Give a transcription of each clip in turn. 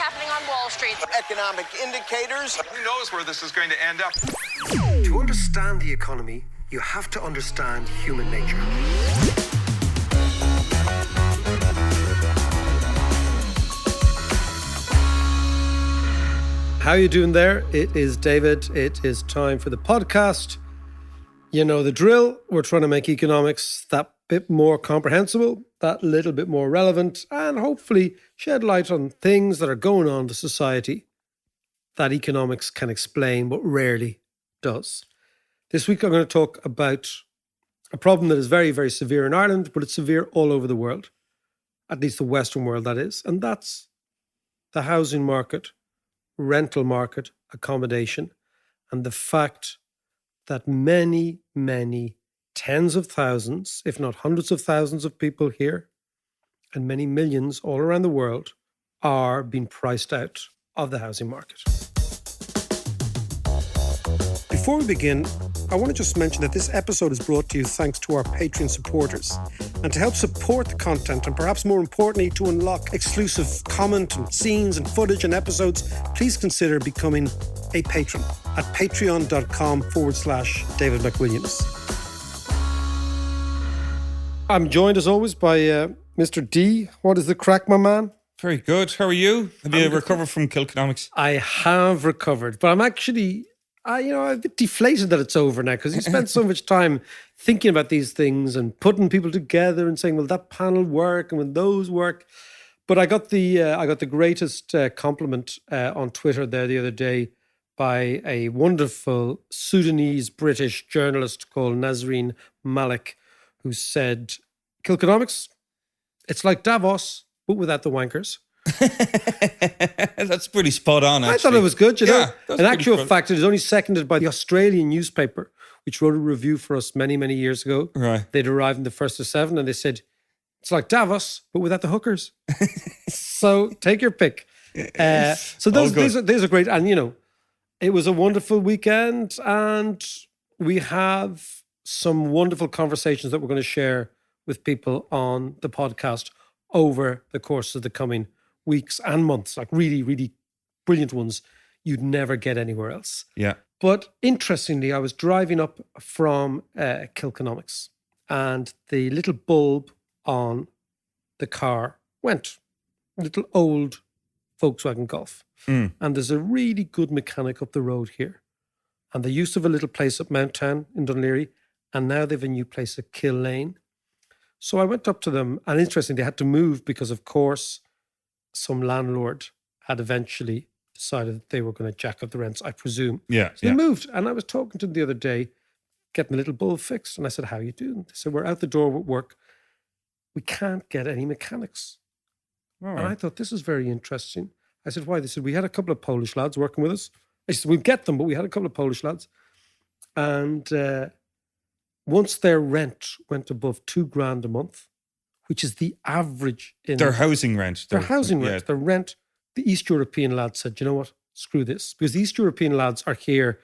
happening on Wall Street. Economic indicators. Who knows where this is going to end up? To understand the economy, you have to understand human nature. How you doing there? It is David. It is time for the podcast. You know the drill. We're trying to make economics that bit more comprehensible, that little bit more relevant, and hopefully shed light on things that are going on in society that economics can explain but rarely does. This week I'm going to talk about a problem that is very, very severe in Ireland, but it's severe all over the world, at least the Western world that is, and that's the housing market, rental market, accommodation, and the fact that many, many tens of thousands, if not hundreds of thousands of people here, and many millions all around the world are being priced out of the housing market. Before we begin, I want to just mention that this episode is brought to you thanks to our Patreon supporters. And to help support the content, and perhaps more importantly, to unlock exclusive comment and scenes and footage and episodes, please consider becoming a patron at patreon.com/David McWilliams. I'm joined as always by Mr. D. What is the crack, my man? Very good. How are you? Have you recovered from Kilkenomics? I have recovered, but I'm actually... I'm a bit deflated that it's over now because you spent so much time thinking about these things and putting people together and saying, "Will that panel work? And will those work?" But I got the greatest compliment on Twitter there the other day by a wonderful Sudanese British journalist called Nazreen Malik, who said, "Kilkenomics, it's like Davos, but without the wankers." That's pretty spot on, actually. I thought it was good, you know. Yeah, in actual fact, it is only seconded by the Australian newspaper, which wrote a review for us many, many years ago. Right. They'd arrived in the first of seven and they said, it's like Davos, but without the hookers. So take your pick. So these are great. And, you know, it was a wonderful weekend and we have some wonderful conversations that we're going to share with people on the podcast over the course of the coming weeks and months, like really, really brilliant ones you'd never get anywhere else. Yeah. But interestingly, I was driving up from Kilkenomics and the little bulb on the car went. Little old Volkswagen Golf. And there's a really good mechanic up the road here. And they used to have a little place at Mount Town in Dún Laoghaire, and now they have a new place at Kill Lane. So I went up to them, and interestingly, they had to move because, of course, some landlord had eventually decided that they were going to jack up the rents, I presume. Yeah. So they moved. And I was talking to them the other day, getting the little bulb fixed. And I said, "How are you doing?" They said, "We're out the door with work. We can't get any mechanics." And I thought, this is very interesting. I said, "Why?" They said, "We had a couple of Polish lads working with us." I said, "We'll get them, but we had a couple of Polish lads. And once their rent went above $2,000 a month, which is the average in Their housing rent. their housing rent, their rent, the East European lads said, "You know what? Screw this." Because the East European lads are here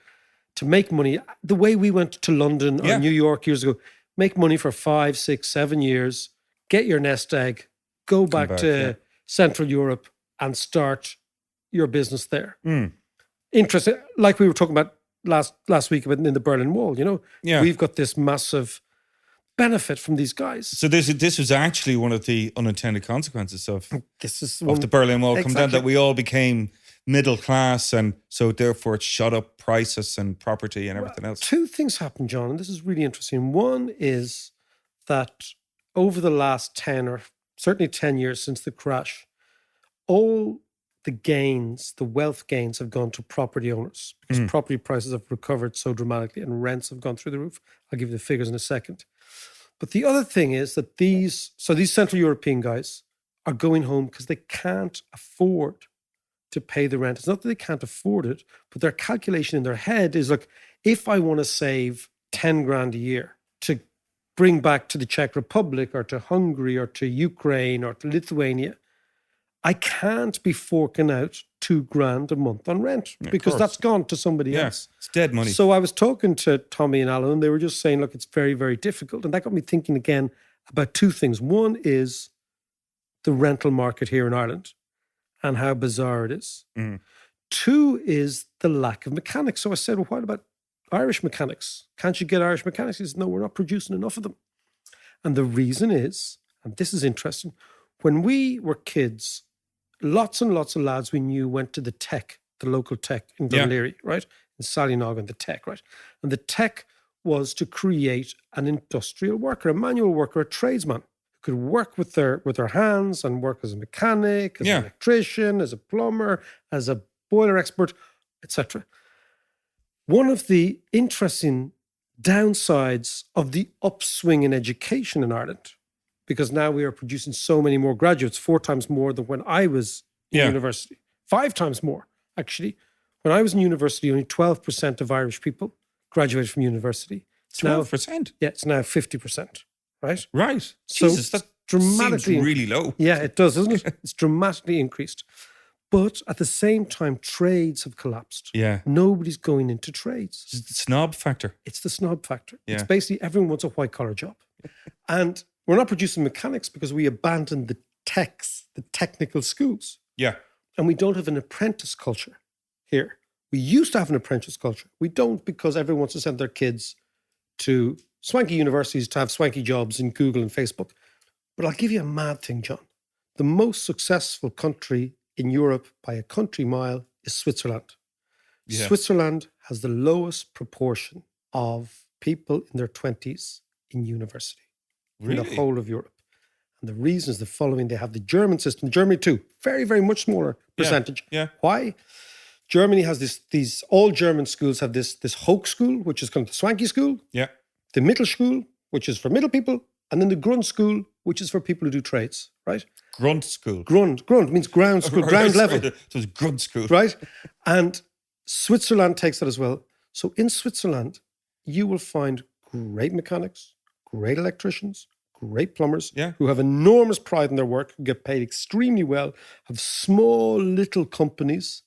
to make money. The way we went to London or New York years ago, make money for 5, 6, 7 years, get your nest egg, go back to Central Europe and start your business there. Interesting. Like we were talking about last week about in the Berlin Wall, you know, we've got this massive benefit from these guys. So this was actually one of the unintended consequences of the Berlin Wall coming down, that we all became middle class, and so therefore it shot up prices and property and everything else. Two things happened, John, and this is really interesting. One is that over the last 10 or certainly 10 years since the crash, all the gains, the wealth gains have gone to property owners because property prices have recovered so dramatically and rents have gone through the roof. I'll give you the figures in a second. But the other thing is that these Central European guys are going home because they can't afford to pay the rent. It's not that they can't afford it, but their calculation in their head is, look, if I want to save 10 grand a year to bring back to the Czech Republic or to Hungary or to Ukraine or to Lithuania, I can't be forking out 2 grand a month on rent because that's gone to somebody else. It's dead money. So I was talking to Tommy and Alan, and they were just saying, look, it's very, very difficult. And that got me thinking again about two things. One is the rental market here in Ireland. and how bizarre it is. 2 is the lack of mechanics. So I said, well, what about Irish mechanics? Can't you get Irish mechanics? He says, no, we're not producing enough of them. And the reason is, and this is interesting, when we were kids, lots and lots of lads we knew went to the local tech in Dunleary, right? In Sallynoggin, the tech, right? And the tech was to create an industrial worker, a manual worker, a tradesman who could work with their hands and work as a mechanic, as an electrician, as a plumber, as a boiler expert, etc. One of the interesting downsides of the upswing in education in Ireland, because now we are producing so many more graduates, 4 times more than when I was in university, 5 times more, actually. When I was in university, only 12% of Irish people graduated from university. It's 12%? Now, it's now 50%, right? Right. So Jesus, that dramatically seems really low. Yeah, it does, doesn't it? It's dramatically increased. But at the same time, trades have collapsed. Yeah. Nobody's going into trades. It's the snob factor. It's the snob factor. Yeah. It's basically everyone wants a white collar job. And we're not producing mechanics because we abandoned the technical schools. Yeah. And we don't have an apprentice culture here. We used to have an apprentice culture. We don't, because everyone wants to send their kids to swanky universities to have swanky jobs in Google and Facebook. But I'll give you a mad thing, John. The most successful country in Europe by a country mile is Switzerland. Yeah. Switzerland has the lowest proportion of people in their 20s in university in the whole of Europe. And the reason is the following. They have the German system, Germany too, very, very much smaller percentage. Yeah. Why? Germany has all German schools have this Hochschule, which is kind of the swanky school. Yeah. The Mittelschule, which is for middle people. And then the Grundschule, which is for people who do trades, right? Grunt school. Grund means ground school, ground level. So it's grunt school. Right? And Switzerland takes that as well. So in Switzerland, you will find great mechanics, great electricians, great plumbers who have enormous pride in their work, who get paid extremely well, have small little companies,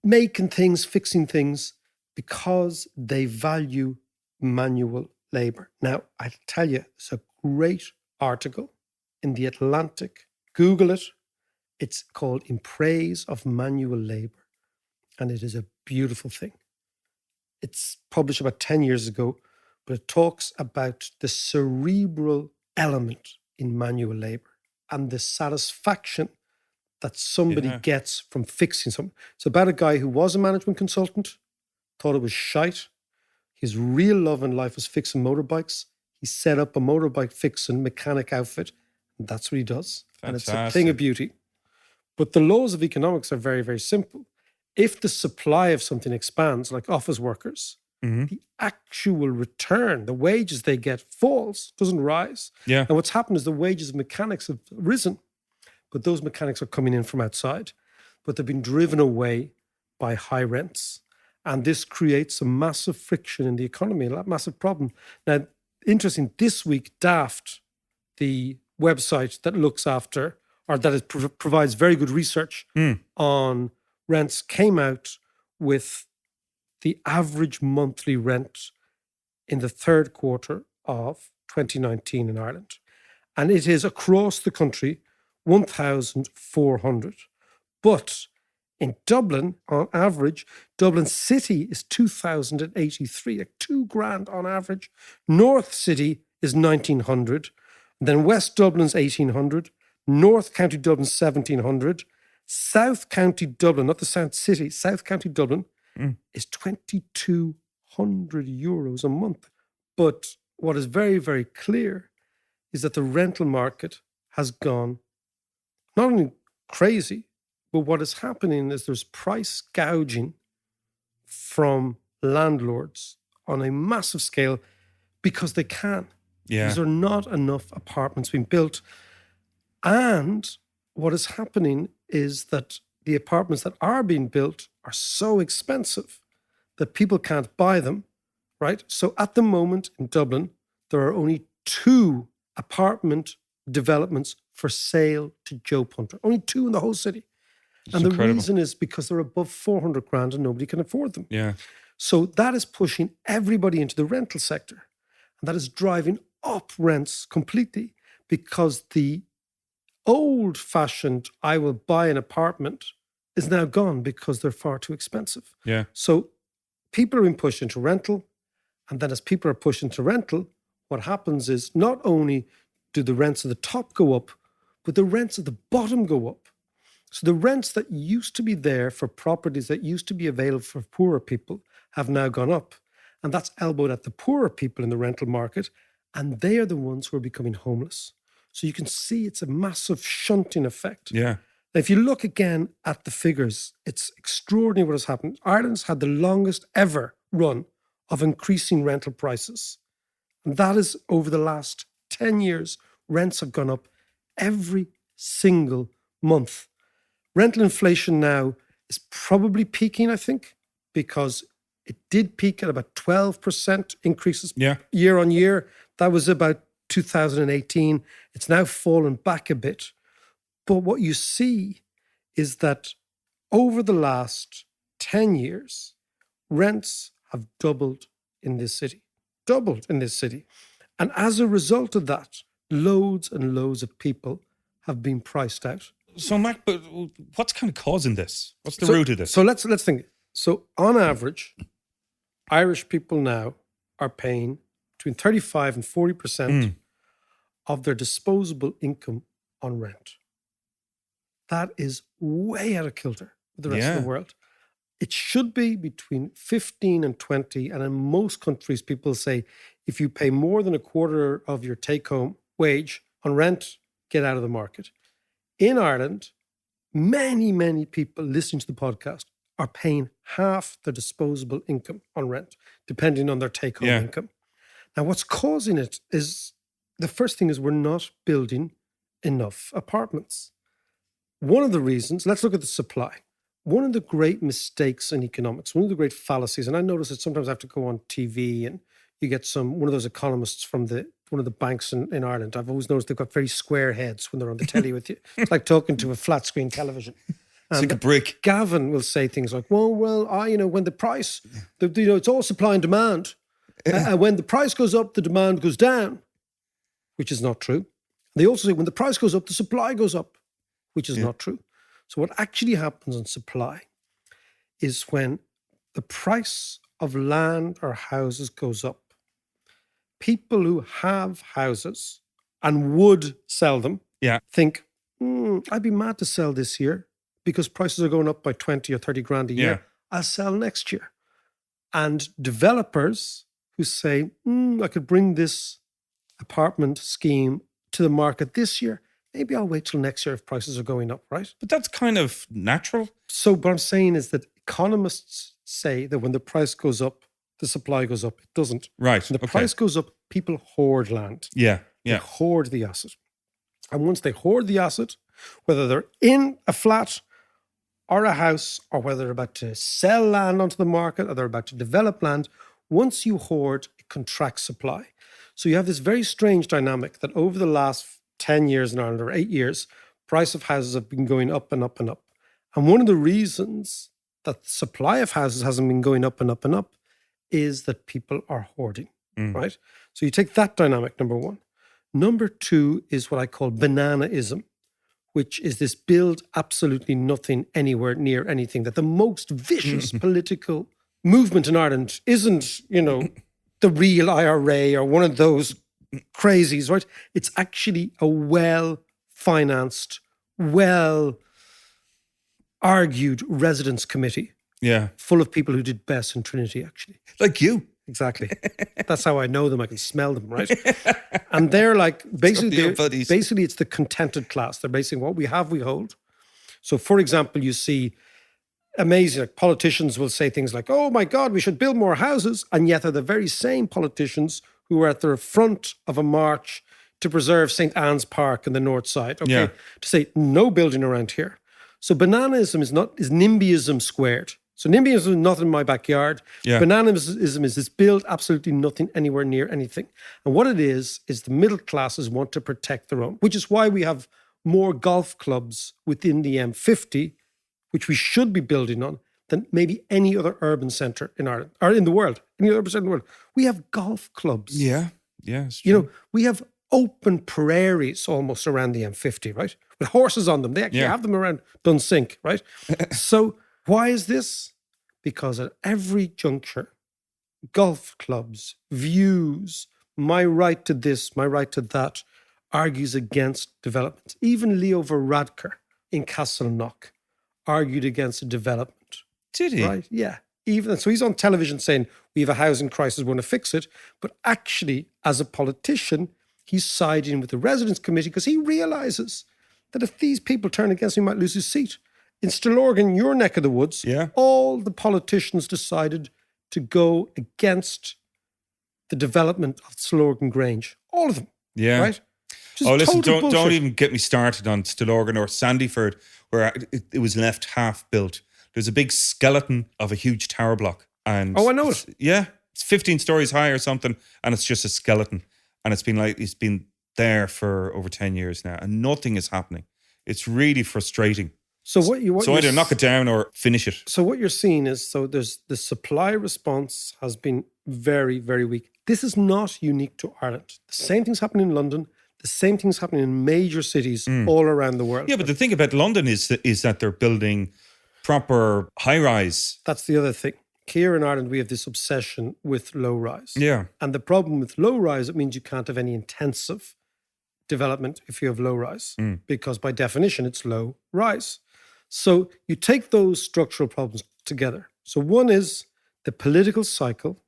making things, fixing things, because they value manual labor. Now, I tell you, it's a great article in The Atlantic. Google it. It's called In Praise of Manual Labor. And it is a beautiful thing. It's published about 10 years ago, but it talks about the cerebral element in manual labor and the satisfaction that somebody gets from fixing something. It's about a guy who was a management consultant, thought it was shite. His real love in life was fixing motorbikes. He set up a motorbike fixing mechanic outfit, and that's what he does. Fantastic. And it's a thing of beauty. But the laws of economics are very, very simple. If the supply of something expands, like office workers, the actual return, the wages they get falls, doesn't rise. Yeah. And what's happened is the wages of mechanics have risen, but those mechanics are coming in from outside, but they've been driven away by high rents. And this creates a massive friction in the economy, a massive problem. Now, interesting, this week, Daft, the website that looks after, or that is, provides very good research on rents, came out with the average monthly rent in the third quarter of 2019 in Ireland. And it is across the country, 1,400. But in Dublin, on average, Dublin City is 2,083, like $2,000 on average. North City is 1,900. Then West Dublin's 1,800. North County Dublin 1,700. South County Dublin, not the South City, South County Dublin is €2,200 a month. But what is very, very clear is that the rental market has gone not only crazy, but what is happening is there's price gouging from landlords on a massive scale because they can. Yeah. Because there are not enough apartments being built. And what is happening is that the apartments that are being built are so expensive that people can't buy them, right? So at the moment in Dublin, there are only 2 apartment developments for sale to Joe Punter. Only 2 in the whole city. And the reason is because they're above 400 grand and nobody can afford them. Yeah. So that is pushing everybody into the rental sector. And that is driving up rents completely because the old-fashioned, I will buy an apartment is now gone because they're far too expensive. Yeah. So people are being pushed into rental. And then as people are pushed into rental, what happens is not only do the rents at the top go up, but the rents at the bottom go up. So the rents that used to be there for properties that used to be available for poorer people have now gone up. And that's elbowed at the poorer people in the rental market. And they are the ones who are becoming homeless. So you can see it's a massive shunting effect. Yeah. Now, if you look again at the figures, it's extraordinary what has happened. Ireland's had the longest ever run of increasing rental prices. And that is over the last 10 years, rents have gone up every single month. Rental inflation now is probably peaking, I think, because it did peak at about 12% increases year on year. That was about 2018. It's now fallen back a bit. But what you see is that over the last 10 years, rents have doubled in this city. And as a result of that, loads and loads of people have been priced out. So, Mac, but what's kind of causing this? What's the root of this? So let's think. So on average, Irish people now are paying between 35 and 40% of their disposable income on rent. That is way out of kilter with the rest of the world. It should be between 15 and 20. And in most countries, people say, if you pay more than a quarter of your take-home wage on rent, get out of the market. In Ireland, many, many people listening to the podcast are paying half their disposable income on rent, depending on their take-home income. Now, what's causing it is, the first thing is we're not building enough apartments. One of the reasons, let's look at the supply. One of the great mistakes in economics, one of the great fallacies, and I notice that sometimes I have to go on TV and you get one of those economists from one of the banks in Ireland. I've always noticed they've got very square heads when they're on the telly with you. It's like talking to a flat screen television. It's like a brick. Gavin will say things like, when the price, it's all supply and demand. When the price goes up, the demand goes down, which is not true. They also say when the price goes up, the supply goes up, which is not true. So what actually happens in supply is when the price of land or houses goes up, people who have houses and would sell them think, I'd be mad to sell this year because prices are going up by 20 or 30 grand a year. I'll sell next year. And developers who say, I could bring this apartment scheme to the market this year. Maybe I'll wait till next year if prices are going up, right? But that's kind of natural. So what I'm saying is that economists say that when the price goes up, the supply goes up. It doesn't. Right. When the price goes up, people hoard land. Yeah. They hoard the asset. And once they hoard the asset, whether they're in a flat or a house, or whether they're about to sell land onto the market, or they're about to develop land, once you hoard, it contracts supply. So you have this very strange dynamic that over the last 10 years in Ireland, or 8 years, price of houses have been going up and up and up. And one of the reasons that the supply of houses hasn't been going up and up and up is that people are hoarding, right? So you take that dynamic, number one. Number two is what I call bananaism, which is this build absolutely nothing anywhere near anything, that the most vicious political movement in Ireland isn't, the real IRA or one of those crazies, right? It's actually a well-financed, well-argued residents committee. Yeah. Full of people who did best in Trinity, actually. Like you. Exactly. That's how I know them. I can smell them, right? And they're like, basically it's the contented class. They're basically what we have, we hold. So, for example, you see amazing, like politicians will say things like, oh my God, we should build more houses. And yet they're the very same politicians who are at the front of a march to preserve St. Anne's Park in the north side, to say no building around here. So bananaism is NIMBYism squared. So NIMBYism is not in my backyard. Yeah. Bananaism is this build absolutely nothing anywhere near anything. And what it is the middle classes want to protect their own, which is why we have more golf clubs within the M50, which we should be building on, than maybe any other urban centre in Ireland, or in the world. Any other urban centre in the world. We have golf clubs. Yeah. Yeah. We have open prairies almost around the M50, right? With horses on them. They actually have them around Dunsink, right? So why is this? Because at every juncture, golf clubs, views, my right to this, my right to that, argues against development. Even Leo Varadkar in Castleknock argued against a development. Did he? Right? Yeah. Even so, he's on television saying we have a housing crisis, we want to fix it. But actually, as a politician, he's siding with the residents' committee because he realizes that if these people turn against him, he might lose his seat. In Stillorgan, your neck of the woods, all the politicians decided to go against the development of Stillorgan Grange. All of them. Yeah. Right? Oh, listen, don't bullshit. even get me started on Stillorgan or Sandyford, where it was left half built. There's a big skeleton of a huge tower block. And oh, I know it. Yeah. It's 15 stories high or something, and it's just a skeleton. And it's been there for over 10 years now, and nothing is happening. It's really frustrating. So either knock it down or finish it. So what you're seeing is, there's the supply response has been very, very weak. This is not unique to Ireland. The same thing's happening in London. The same thing's happening in major cities all around the world. Yeah, but the thing about London is that they're building proper high-rise. That's the other thing. Here in Ireland, we have this obsession with low-rise. Yeah. And the problem with low-rise, it means you can't have any intensive development if you have low-rise, because by definition, it's low-rise. So you take those structural problems together. So one is the political cycle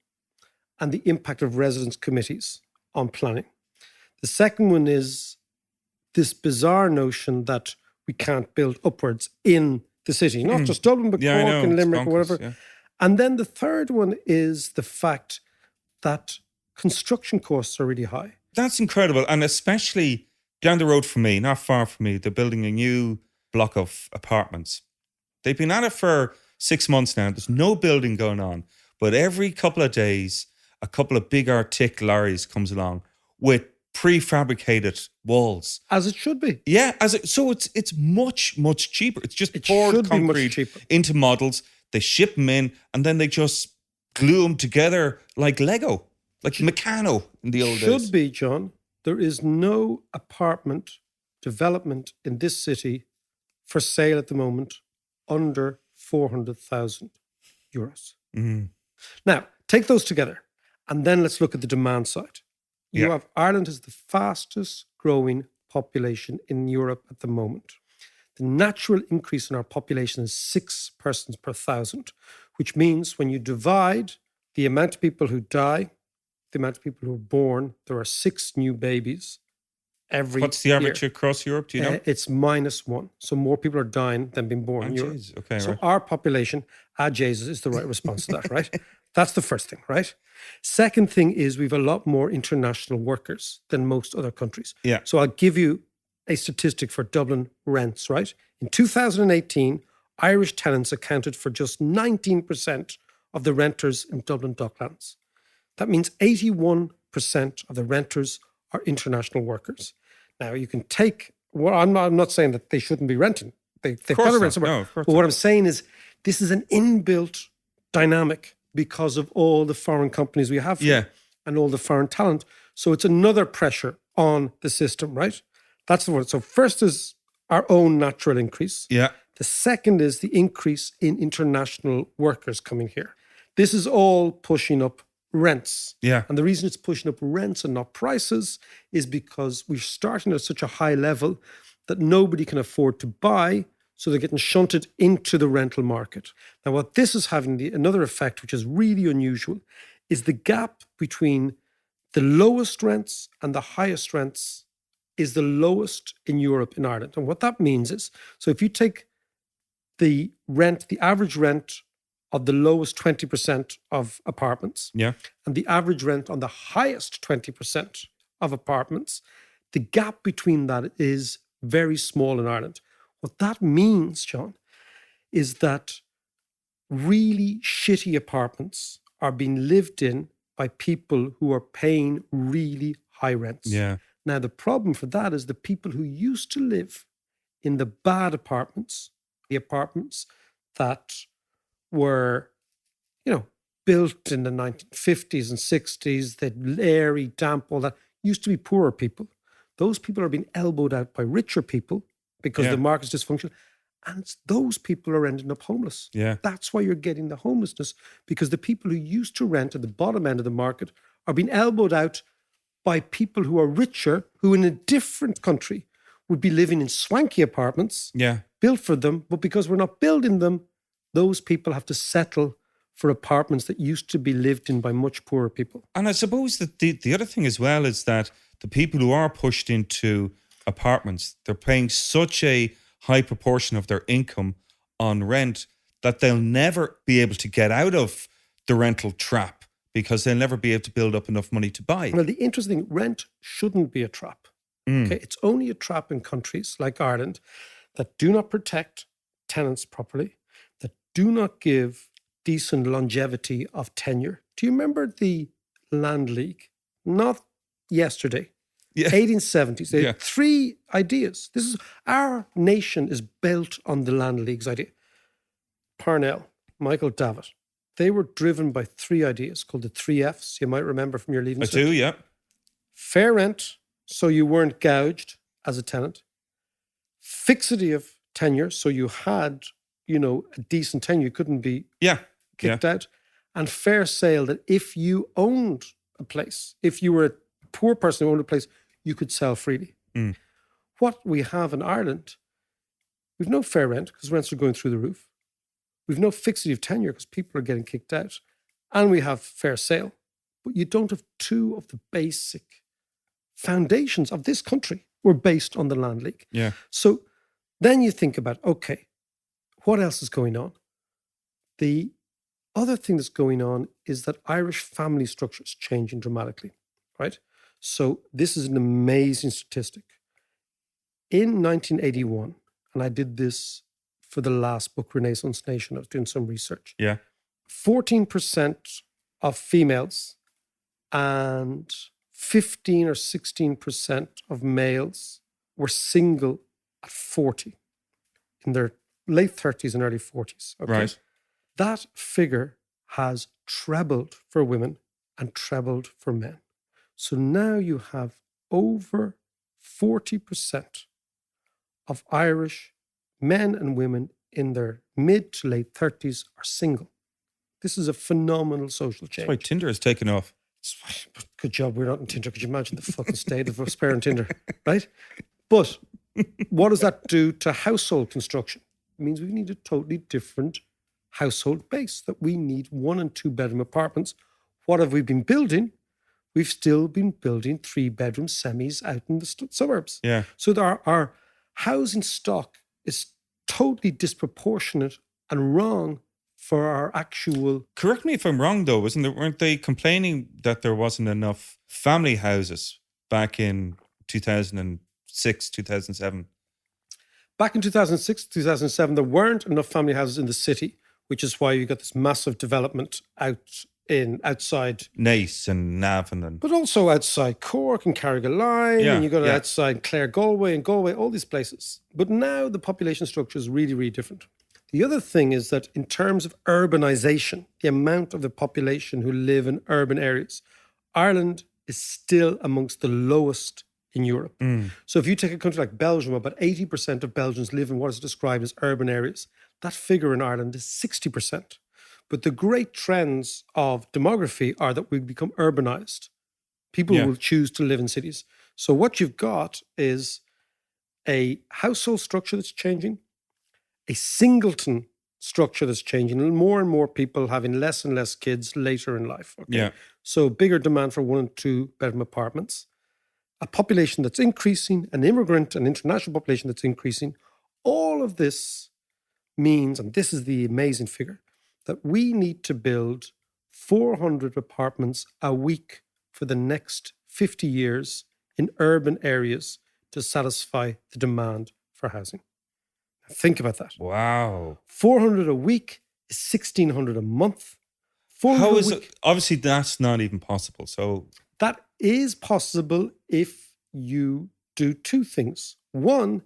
and the impact of residents' committees on planning. The second one is this bizarre notion that we can't build upwards in the city, not just Dublin, but Cork and Limerick or whatever. Yeah. And then the third one is the fact that construction costs are really high. That's incredible. And especially down the road from me, not far from me, they're building a new block of apartments. They've been at it for 6 months now. There's no building going on. But every couple of days, a couple of big Arctic lorries comes along with prefabricated walls. As it should be. Yeah, so it's much, much cheaper. It's just poured concrete into models. They ship them in, and then they just glue them together like Lego, like Meccano in the old days. Should be, John. There is no apartment development in this city for sale at the moment under 400,000 euros. Now, take those together, and then let's look at the demand side. You have Ireland is the fastest growing population in Europe at the moment. The natural increase in our population is 6 persons per 1,000, which means when you divide the amount of people who die, the amount of people who are born, there are 6 new babies every year. What's the average across Europe? Do you know? It's -1. So more people are dying than being born in Europe. Okay, so right. our population, Jesus, is the right response to that, right? That's the first thing, right? Second thing is we have a lot more international workers than most other countries. Yeah. So I'll give you a statistic for Dublin rents, right? In 2018, Irish tenants accounted for just 19% of the renters in Dublin Docklands. That means 81% of the renters are international workers. Now, you can take, well, I'm not saying that they shouldn't be renting. They've got to rent somewhere. No, of course but what I'm saying is this is an inbuilt dynamic because of all the foreign companies we have here and all the foreign talent. So it's another pressure on the system, right? That's the one. So first is our own natural increase. Yeah. The second is the increase in international workers coming here. This is all pushing up rents. Yeah. And the reason it's pushing up rents and not prices is because we're starting at such a high level that nobody can afford to buy, so they're getting shunted into the rental market. Now, what this is having, another effect, which is really unusual, is the gap between the lowest rents and the highest rents is the lowest in Europe, in Ireland. And what that means is, so if you take the average rent of the lowest 20% of apartments and the average rent on the highest 20% of apartments, the gap between that is very small in Ireland. What that means, John, is that really shitty apartments are being lived in by people who are paying really high rents. Yeah. Now, the problem for that is the people who used to live in the bad apartments, the apartments that were, built in the 1950s and 60s, that airy, damp, all that, used to be poorer people. Those people are being elbowed out by richer people because Yeah. the market's dysfunctional. And those people are ending up homeless. Yeah. That's why you're getting the homelessness, because the people who used to rent at the bottom end of the market are being elbowed out by people who are richer, who in a different country would be living in swanky apartments Yeah. built for them. But because we're not building them, those people have to settle for apartments that used to be lived in by much poorer people. And I suppose that the other thing as well is that the people who are pushed into apartments, they're paying such a high proportion of their income on rent that they'll never be able to get out of the rental trap because they'll never be able to build up enough money to buy. Well, the interesting thing, rent shouldn't be a trap. Okay, it's only a trap in countries like Ireland that do not protect tenants properly, that do not give decent longevity of tenure. Do you remember the Land League? Not yesterday. Yeah. 1870s. They Yeah. had three ideas. This is our nation is built on the Land League's idea. Parnell, Michael Davitt, they were driven by three ideas called the three Fs. You might remember from your leaving I cert. do, yeah. Fair rent, so you weren't gouged as a tenant. Fixity of tenure, so you had, a decent tenure. You couldn't be Yeah. kicked out. And fair sale, that if you owned a place, if you were a poor person who owned a place, you could sell freely. Mm. What we have in Ireland, we've no fair rent because rents are going through the roof. We've no fixity of tenure because people are getting kicked out. And we have fair sale. But you don't have two of the basic foundations of this country were based on the Land League. Yeah. So then you think about, okay, what else is going on? The other thing that's going on is that Irish family structure is changing dramatically, right? So this is an amazing statistic. In 1981, and I did this for the last book, Renaissance Nation, I was doing some research. Yeah. 14% of females and 15 or 16% of males were single at 40, in their late 30s and early 40s. Okay? Right. That figure has trebled for women and trebled for men. So now you have over 40% of Irish men and women in their mid to late 30s are single. This is a phenomenal social change. That's why Tinder has taken off. Good job we're not in Tinder. Could you imagine the fucking state of us on Tinder, right? But what does that do to household construction? It means we need a totally different household base, that we need 1 and 2 bedroom apartments. What have we been building? We've still been building 3 bedroom semis out in the suburbs. Yeah. So our housing stock is totally disproportionate and wrong for our actual. Correct me if I'm wrong, though. Weren't they complaining that there wasn't enough family houses back in 2006, 2007? Back in 2006, 2007, there weren't enough family houses in the city, which is why you got this massive development outside, Naas and Navan and but also outside Cork and Carrigaline, Yeah, and you got it yeah. outside Clare Galway and Galway, all these places. But now the population structure is really, really different. The other thing is that in terms of urbanization, the amount of the population who live in urban areas, Ireland is still amongst the lowest in Europe. So if you take a country like Belgium, about 80% of Belgians live in what is described as urban areas. That figure in Ireland is 60%. But the great trends of demography are that we become urbanized. People Yeah. will choose to live in cities. So what you've got is a household structure that's changing, a singleton structure that's changing, and more people having less and less kids later in life. Okay? Yeah. So bigger demand for 1 and 2 bedroom apartments, a population that's increasing, an immigrant and international population that's increasing. All of this means, and this is the amazing figure, that we need to build 400 apartments a week for the next 50 years in urban areas to satisfy the demand for housing. Now think about that. Wow. 400 a week is 1,600 a month. 400 How a is week, it? Obviously, that's not even possible. So, that is possible if you do 2 things. One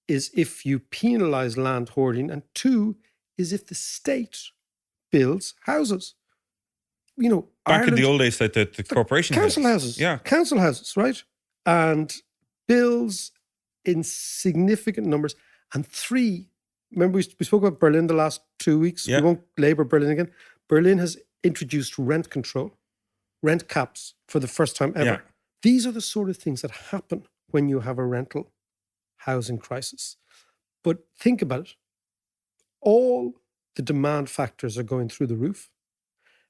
is if you penalize land hoarding, and 2 is if the state builds houses. back in the Ireland- old days, like the corporation council houses. Yeah. Council houses, right? And bills in significant numbers. And 3, remember we spoke about Berlin the last 2 weeks. Yeah. We won't labor Berlin again. Berlin has introduced rent control, rent caps for the first time ever. Yeah. These are the sort of things that happen when you have a rental housing crisis. But think about it. All the demand factors are going through the roof.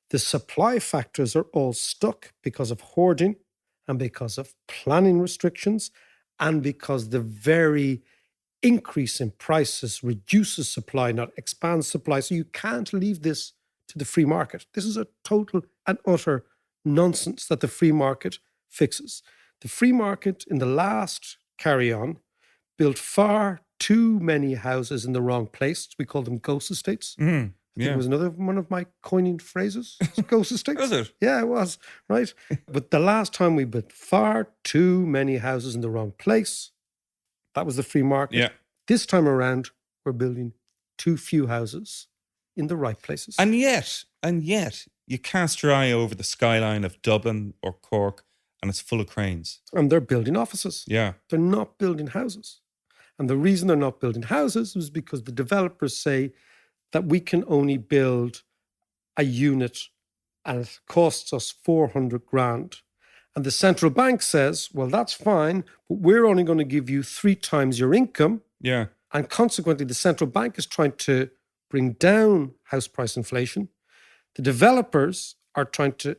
The supply factors are all stuck because of hoarding and because of planning restrictions and because the very increase in prices reduces supply, not expands supply. So you can't leave this to the free market. This is a total and utter nonsense that the free market fixes. The free market in the last carry-on built far too many houses in the wrong place. We call them ghost estates. I think Yeah. it was another one of my coining phrases. Ghost estates. Was it? Yeah, it was. Right. But the last time we built far too many houses in the wrong place. That was the free market. Yeah. This time around, we're building too few houses in the right places. And yet, you cast your eye over the skyline of Dublin or Cork and it's full of cranes. And they're building offices. Yeah. They're not building houses. And the reason they're not building houses is because the developers say that we can only build a unit and it costs us 400 grand. And the central bank says, well, that's fine, but we're only going to give you 3 times your income. Yeah. And consequently, the central bank is trying to bring down house price inflation. The developers are trying to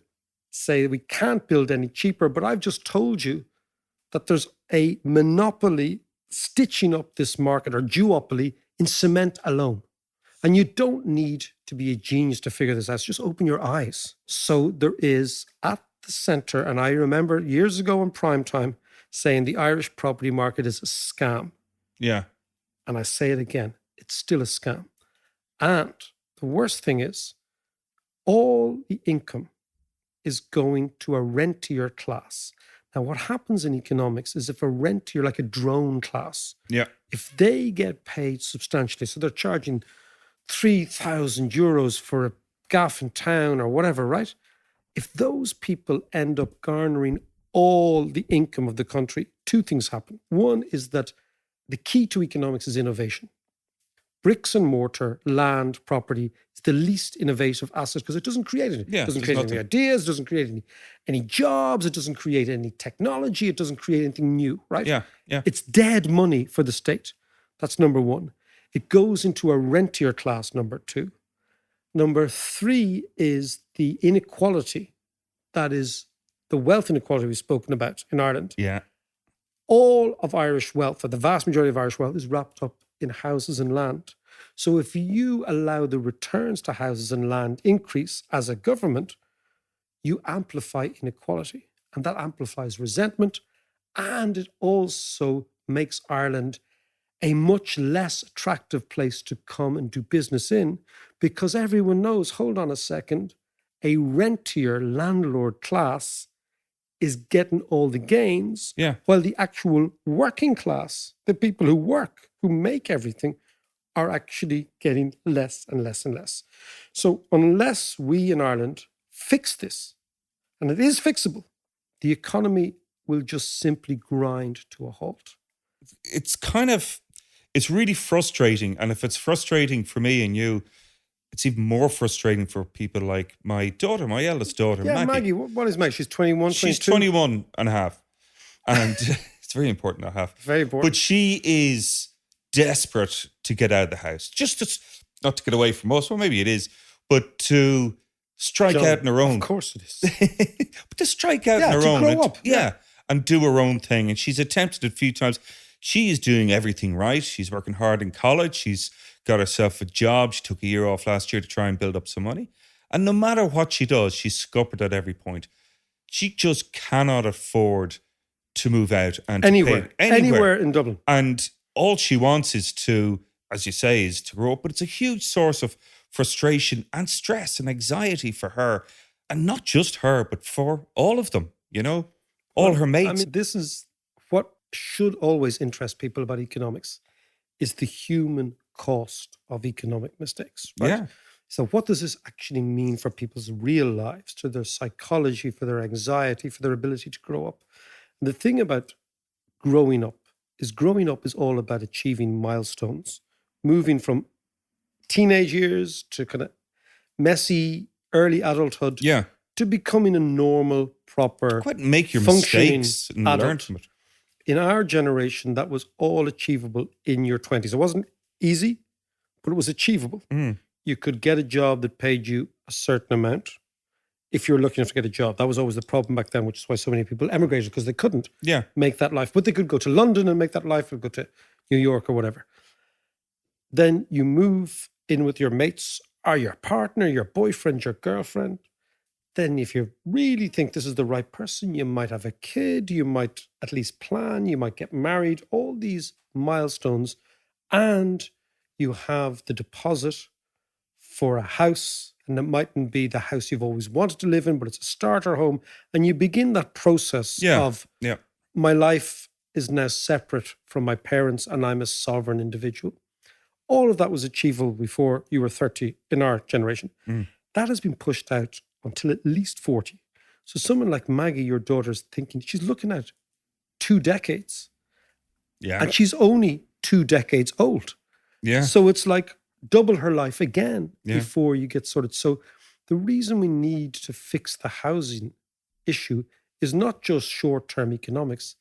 say we can't build any cheaper, but I've just told you that there's a monopoly stitching up this market, or duopoly, in cement alone. And you don't need to be a genius to figure this out. Just open your eyes. So there is at the centre, and I remember years ago in prime time saying the Irish property market is a scam. Yeah. And I say it again, it's still a scam. And the worst thing is, all the income is going to a rentier class. Now, what happens in economics is if a rentier, like a drone class, Yeah. if they get paid substantially, so they're charging 3,000 euros for a gaff in town or whatever, right? If those people end up garnering all the income of the country, 2 things happen. One is that the key to economics is innovation. Bricks and mortar, land, property is the least innovative asset because it doesn't create anything. Yeah, It doesn't there's create any nothing. ideas, it doesn't create any jobs, it doesn't create any technology, it doesn't create anything new, right? Yeah. Yeah. It's dead money for the state. That's number 1. It goes into a rentier class, number 2. Number 3 is the inequality, that is the wealth inequality we've spoken about in Ireland. Yeah. All of Irish wealth, or the vast majority of Irish wealth, is wrapped up in houses and land. So if you allow the returns to houses and land increase as a government, you amplify inequality. And that amplifies resentment. And it also makes Ireland a much less attractive place to come and do business in, because everyone knows, hold on a second, a rentier landlord class is getting all the gains, Yeah. while the actual working class, the people who work, who make everything, are actually getting less and less and less. So unless we in Ireland fix this, and it is fixable, the economy will just simply grind to a halt. It's really frustrating. And if it's frustrating for me and you, it's even more frustrating for people like my daughter, my eldest daughter, Yeah, Maggie, what is Maggie? She's 21, She's 22? 21 and a half. And it's very important to have. Very important. But she is desperate to get out of the house. Not to get away from us, well, maybe it is, but to strike John, out on her own. Of course it is. But to strike out Yeah, on her to own. grow and, up, yeah. and do her own thing. And she's attempted it a few times. She is doing everything right. She's working hard in college. She's got herself a job. She took a year off last year to try and build up some money. And no matter what she does, she's scuppered at every point. She just cannot afford to move out and to Anywhere. pay, Anywhere in Dublin. And all she wants is to, as you say, is to grow up. But it's a huge source of frustration and stress and anxiety for her. And not just her, but for all of them, all her mates. I mean, this is what should always interest people about economics, is the human cost of economic mistakes, right? Yeah. So what does this actually mean for people's real lives, to their psychology, for their anxiety, for their ability to grow up? And the thing about growing up is all about achieving milestones, moving from teenage years to kind of messy early adulthood Yeah. to becoming a normal, proper, Quite make your functioning mistakes and learn adult. from it. In our generation, that was all achievable in your 20s. It wasn't easy, but it was achievable. You could get a job that paid you a certain amount if you were lucky enough to get a job. That was always the problem back then, which is why so many people emigrated, because they couldn't Yeah. make that life. But they could go to London and make that life, or go to New York or whatever. Then you move in with your mates, or your partner, your boyfriend, your girlfriend. Then if you really think this is the right person, you might have a kid, you might at least plan, you might get married, all these milestones. And you have the deposit for a house, and it mightn't be the house you've always wanted to live in, but it's a starter home. And you begin that process Yeah. of Yeah. my life is now separate from my parents and I'm a sovereign individual. All of that was achievable before you were 30 in our generation. That has been pushed out until at least 40. So someone like Maggie, your daughter's thinking, she's looking at 2 decades, Yeah. and she's only 2 decades old. Yeah. So it's like double her life again Yeah. before you get sorted. So the reason we need to fix the housing issue is not just short-term economics.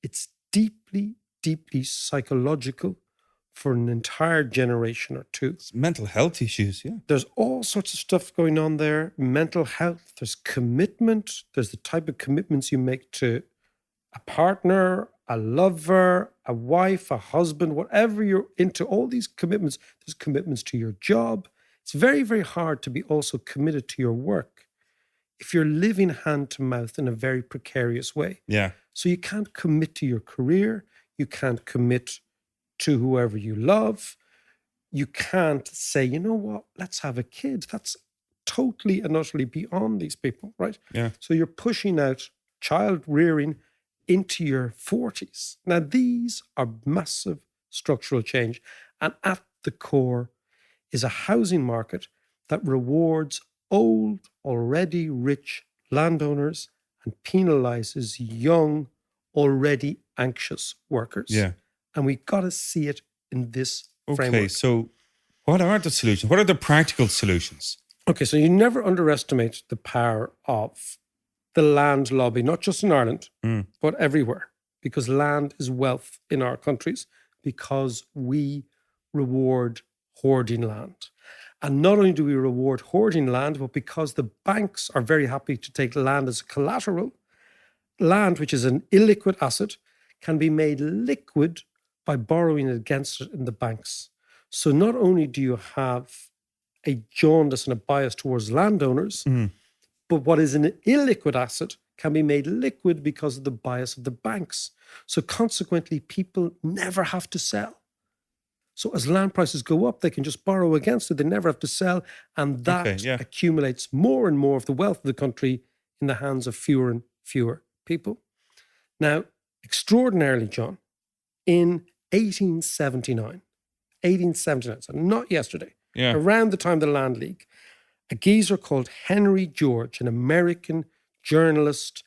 It's deeply, deeply psychological for an entire generation or two. Mental health issues. Yeah. There's all sorts of stuff going on there. Mental health, there's commitment. There's the type of commitments you make to a partner, a lover, a wife, a husband, whatever you're into, all these commitments. There's commitments to your job. It's very, very hard to be also committed to your work if you're living hand to mouth in a very precarious way. Yeah. So you can't commit to your career. You can't commit to whoever you love. You can't say, you know what, let's have a kid. That's totally and utterly beyond these people, right? Yeah. So you're pushing out child rearing into your 40s. Now, these are massive structural change. And at the core is a housing market that rewards old, already rich landowners and penalizes young, already anxious workers. Yeah. And we got to see it in this Okay. framework. So what are the solutions? What are the practical solutions? Okay, so you never underestimate the power of the land lobby, not just in Ireland, but everywhere, because land is wealth in our countries, because we reward hoarding land. And not only do we reward hoarding land, but because the banks are very happy to take land as collateral, land, which is an illiquid asset, can be made liquid by borrowing against it in the banks. So not only do you have a jaundice and a bias towards landowners, but what is an illiquid asset can be made liquid because of the bias of the banks. So consequently, people never have to sell. So as land prices go up, they can just borrow against it. They never have to sell. And that Okay, yeah. accumulates more and more of the wealth of the country in the hands of fewer and fewer people. Now, extraordinarily, John, in 1879, so not yesterday, Yeah. around the time of the Land League, a geezer called Henry George, an American journalist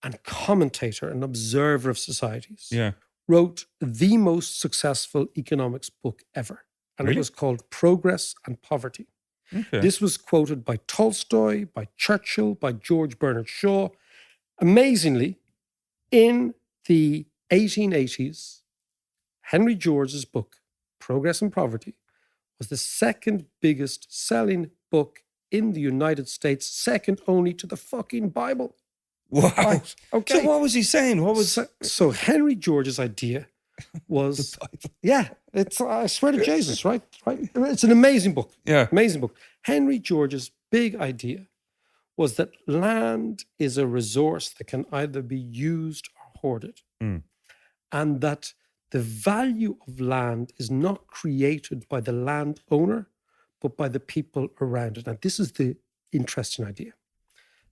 and commentator and observer of societies, Yeah. wrote the most successful economics book ever. And Really? it was called Progress and Poverty. Okay. This was quoted by Tolstoy, by Churchill, by George Bernard Shaw. Amazingly, in the 1880s, Henry George's book, Progress and Poverty, was the second biggest selling book in the United States, second only to the fucking Bible. Wow. Right, okay. So what was he saying? What was So Henry George's idea was, yeah, it's, I swear to Jesus, right? It's an amazing book. Yeah. Amazing book. Henry George's big idea was that land is a resource that can either be used or hoarded. And that the value of land is not created by the landowner, but by the people around it. Now, this is the interesting idea.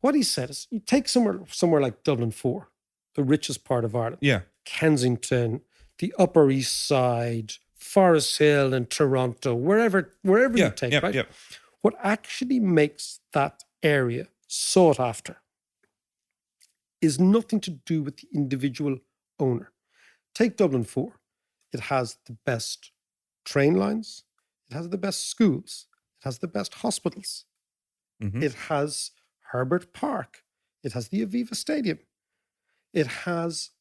What he said is, you take somewhere like Dublin 4, the richest part of Ireland, Yeah. Kensington, the Upper East Side, Forest Hill and Toronto, wherever Yeah. you take, Yeah. right? Yeah. What actually makes that area sought after is nothing to do with the individual owner. Take Dublin 4. It has the best train lines. It has the best schools. It has the best hospitals. Mhm. It has Herbert Park. It has the Aviva Stadium. It has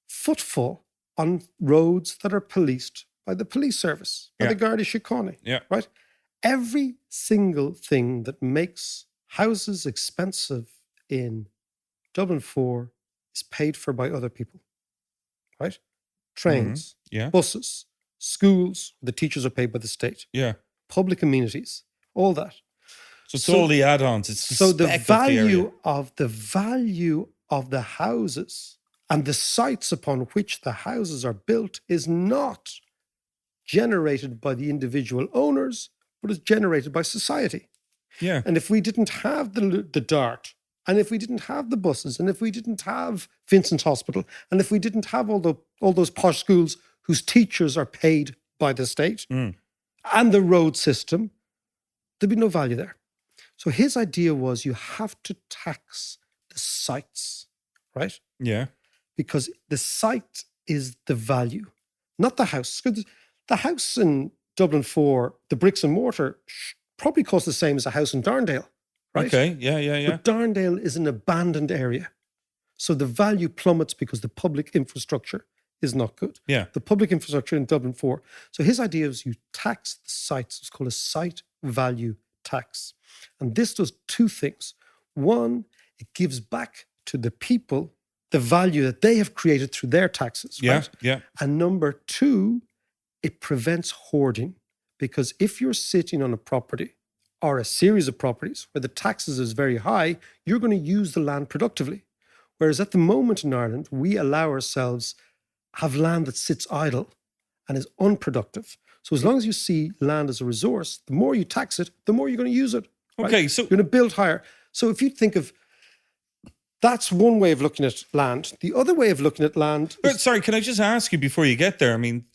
footfall on roads that are policed by the police service, by Yeah. the Garda Síochána, Yeah. right? Every single thing that makes houses expensive in Dublin 4 is paid for by other people, right? Trains, Yeah. buses, schools, the teachers are paid by the state, Yeah. public amenities, all that. So it's So- all the add-ons. It's the So the spec of the area. value of the houses and the sites upon which the houses are built is not generated by the individual owners, but is generated by society. Yeah. And if we didn't have the DART, and if we didn't have the buses, and if we didn't have Vincent's Hospital, and if we didn't have all those posh schools whose teachers are paid by the state, and the road system, there'd be no value there. So his idea was you have to tax the sites, right? Yeah. Because the site is the value, not the house. 'Cause the house in Dublin 4, the bricks and mortar, probably cost the same as a house in Darndale, right? Okay. Yeah. Yeah. Yeah. But Darndale is an abandoned area. So the value plummets because the public infrastructure is not good. Yeah. The public infrastructure in Dublin 4. So his idea is you tax the sites. It's called a site value tax. And this does two things. One, it gives back to the people the value that they have created through their taxes. Yeah. Right? Yeah. And number two, it prevents hoarding. Because if you're sitting on a property or a series of properties where the taxes is very high, you're going to use the land productively. Whereas at the moment in Ireland, we allow ourselves have land that sits idle and is unproductive. So as long as you see land as a resource, the more you tax it, the more you're going to use it. right? Okay. So You're going to build higher. So if you think of that's one way of looking at land. The other way of looking at land But is sorry, can I just ask you before you get there? I mean,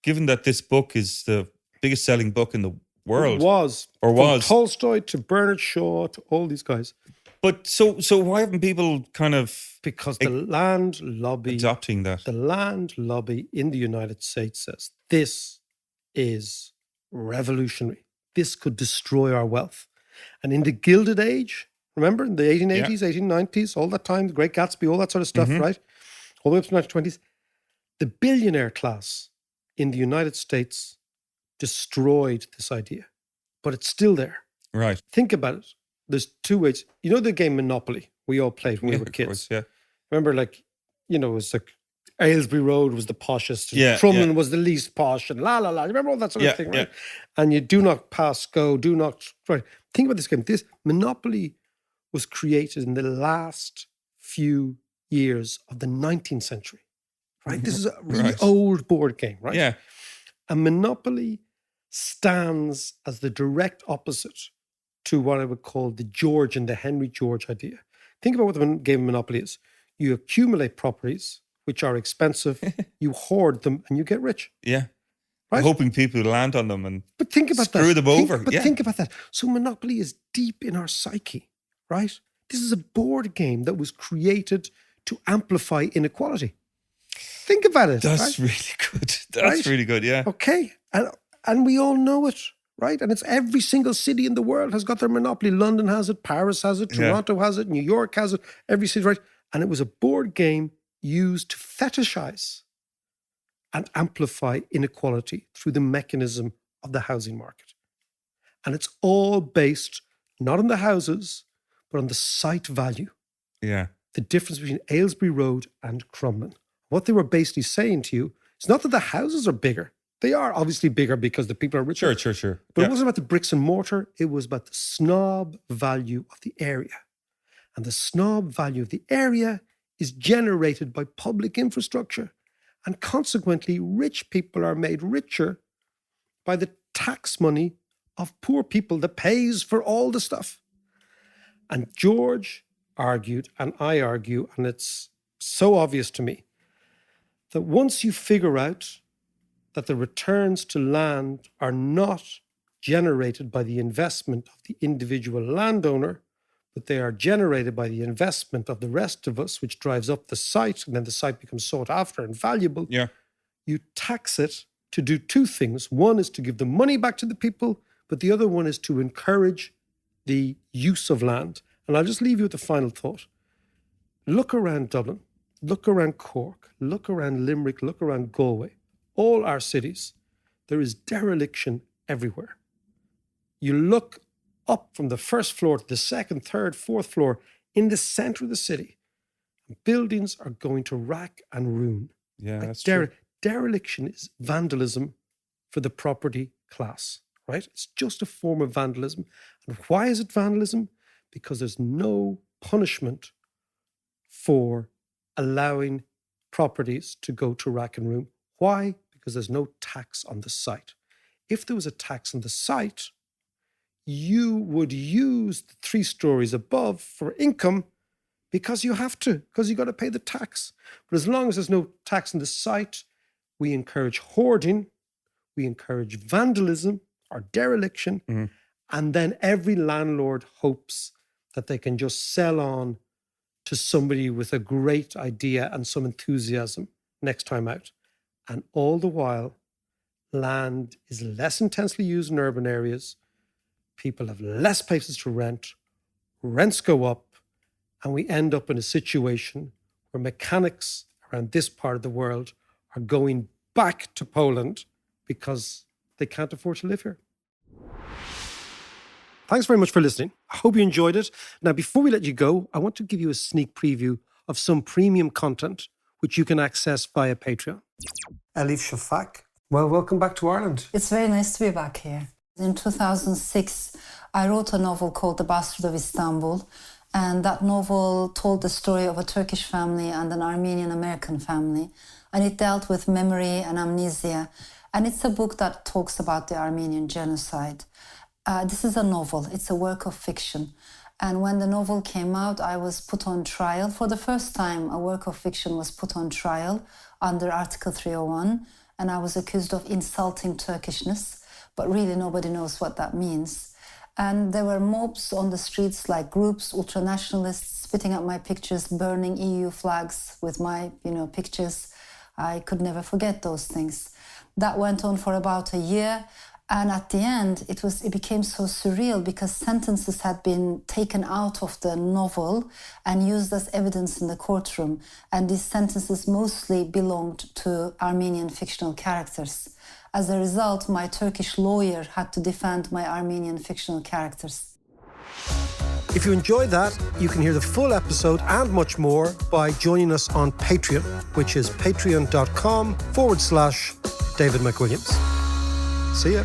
given that this book is the biggest selling book in the world, was or from was. Tolstoy to Bernard Shaw to all these guys. but so why haven't people kind of Because the land lobby adopting that? the land lobby in the United States says this is revolutionary. This could destroy our wealth. And in the Gilded Age, remember in the 1880s, 1890s, all that time, the Great Gatsby, all that sort of stuff, right? All the way up to the 1920s, the billionaire class in the United States destroyed this idea, but it's still there. Right. Think about it. There's two ways. You know the game Monopoly we all played when we were of kids? course, yeah. Remember, like, it was like Aylesbury Road was the poshest, and Yeah, Crumlin yeah. was the least posh, and la la la. You remember all that sort Yeah, of thing, yeah. right? And you do not pass go, do not right. Think about this game. This Monopoly was created in the last few years of the 19th century, right? This is a really Right. old board game, right? Yeah. And Monopoly stands as the direct opposite to what I would call the George and the Henry George idea. Think about what the game of Monopoly is. You accumulate properties, which are expensive, you hoard them, and you get rich. Yeah. Right? Hoping people land on them and But think about Screw that. them over, But yeah. think about that. So Monopoly is deep in our psyche, right? This is a board game that was created to amplify inequality. Think about it. that's right? really good. That's Right? really good, yeah. Okay. And we all know it, right? And it's every single city in the world has got their monopoly. London has it, Paris has it, Yeah. Toronto has it, New York has it, every city, right? And it was a board game used to fetishize and amplify inequality through the mechanism of the housing market. And it's all based not on the houses, but on the site value, Yeah. the difference between Aylesbury Road and Crumlin. What they were basically saying to you is not that the houses are bigger. They are obviously bigger because the people are richer. Sure. But Yeah. it wasn't about the bricks and mortar. It was about the snob value of the area. And the snob value of the area is generated by public infrastructure. And consequently, rich people are made richer by the tax money of poor people that pays for all the stuff. And George argued, and I argue, and it's so obvious to me, that once you figure out that the returns to land are not generated by the investment of the individual landowner, but they are generated by the investment of the rest of us, which drives up the site, and then the site becomes sought after and valuable. Yeah. You tax it to do two things. One is to give the money back to the people, but the other one is to encourage the use of land. And I'll just leave you with the final thought. Look around Dublin, look around Cork, look around Limerick, look around Galway, all our cities. There is dereliction everywhere. You look up from the first floor to the second, third, fourth floor in the center of the city. Buildings are going to rack and ruin. Yeah, Like that's true. Dereliction is vandalism for the property class, right? It's just a form of vandalism. And why is it vandalism? Because there's no punishment for allowing properties to go to rack and ruin. Why? Because there's no tax on the site. If there was a tax on the site, you would use the 3 stories above for income because you have to, because you got to pay the tax. But as long as there's no tax on the site, we encourage hoarding, we encourage vandalism or dereliction, and then every landlord hopes that they can just sell on to somebody with a great idea and some enthusiasm next time out. And all the while, land is less intensely used in urban areas, people have less places to rent, rents go up, and we end up in a situation where mechanics around this part of the world are going back to Poland because they can't afford to live here. Thanks very much for listening. I hope you enjoyed it. Now, before we let you go, I want to give you a sneak preview of some premium content which you can access via Patreon. Elif Shafak, well, welcome back to Ireland. It's very nice to be back here. In 2006, I wrote a novel called The Bastard of Istanbul, and that novel told the story of a Turkish family and an Armenian-American family, and it dealt with memory and amnesia, and it's a book that talks about the Armenian genocide. This is a novel, it's a work of fiction, and when the novel came out, I was put on trial. For the first time, a work of fiction was put on trial under Article 301, and I was accused of insulting Turkishness, but really nobody knows what that means. And there were mobs on the streets, like groups, ultranationalists, spitting at my pictures, burning EU flags with my, pictures. I could never forget those things. That went on for about a year. And at the end, it became so surreal because sentences had been taken out of the novel and used as evidence in the courtroom. And these sentences mostly belonged to Armenian fictional characters. As a result, my Turkish lawyer had to defend my Armenian fictional characters. If you enjoyed that, you can hear the full episode and much more by joining us on Patreon, which is patreon.com/David McWilliams. See ya.